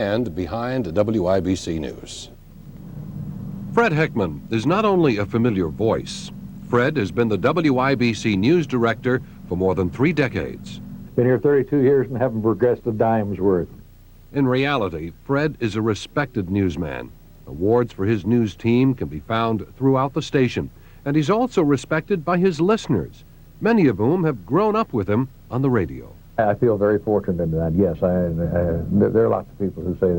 And behind WIBC News. Fred Heckman is not only a familiar voice. Fred has been the WIBC News Director for more than 3 decades. Been here 32 years and haven't progressed a dime's worth. In reality, Fred is a respected newsman. Awards for his news team can be found throughout the station, and he's also respected by his listeners, many of whom have grown up with him on the radio. I feel very fortunate in that, yes. There are lots of people who say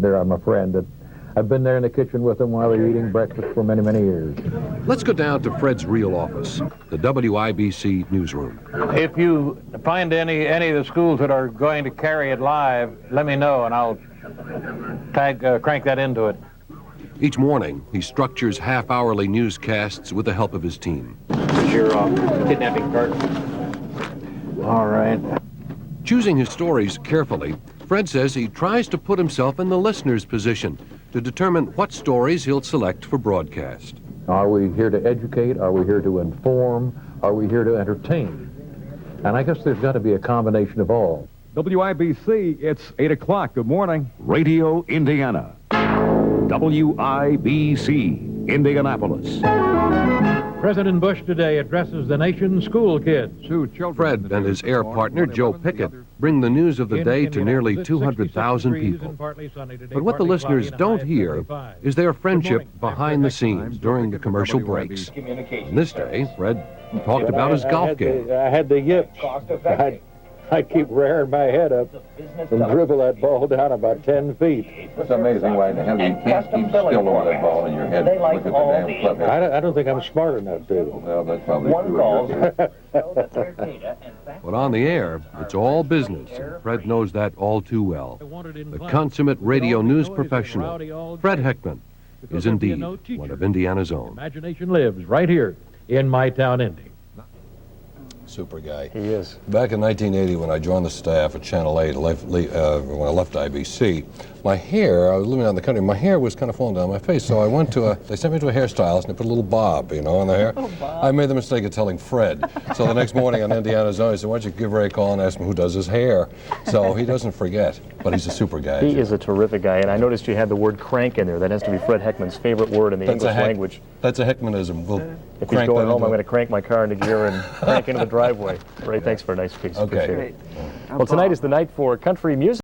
they're my friend. That I've been there in the kitchen with them while they're eating breakfast for many, many years. Let's go down to Fred's real office, the WIBC newsroom. If you find any of the schools that are going to carry it live, let me know and I'll crank that into it. Each morning, he structures half-hourly newscasts with the help of his team. Your kidnapping card. All right. Choosing his stories carefully, Fred says he tries to put himself in the listener's position to determine what stories he'll select for broadcast. Are we here to educate? Are we here to inform? Are we here to entertain? And I guess there's got to be a combination of all. WIBC, it's 8 o'clock. Good morning. Radio Indiana. WIBC, Indianapolis. President Bush today addresses the nation's school kids. Fred and his air partner, Joe Piggott, bring the news of the day to nearly 200,000 people. But what the listeners don't hear is their friendship behind the scenes during the commercial breaks. On this day, Fred talked about his golf game. I had the yips. I'd keep rearing my head up and dribble that ball down about 10 feet. It's amazing why the hell you can't keep still over that ball in your head. Look at the damn club. I don't think I'm smart enough to. Well, that's probably true. But on the air, it's all business, and Fred knows that all too well. The consummate radio news professional, Fred Heckman, is indeed one of Indiana's own. Imagination lives right here in my town, Indy. Super guy. He is. Back in 1980, when I joined the staff at Channel 8, when I left IBC, my hair, I was living out in the country, my hair was kind of falling down my face, so I went to they sent me to a hairstylist and they put a little bob, in the hair. Oh, Bob. I made the mistake of telling Fred. So the next morning on Indiana's Own, he said, why don't you give Ray a call and ask him who does his hair? So he doesn't forget, but he's a super guy. He is a terrific guy, and I noticed you had the word crank in there. That has to be Fred Heckman's favorite word in the English language. That's a Heckmanism. If he's going home, I'm going to crank my car into gear and crank into the driveway. Ray, thanks for a nice piece. Okay. Appreciate it. Well, tonight is the night for country music.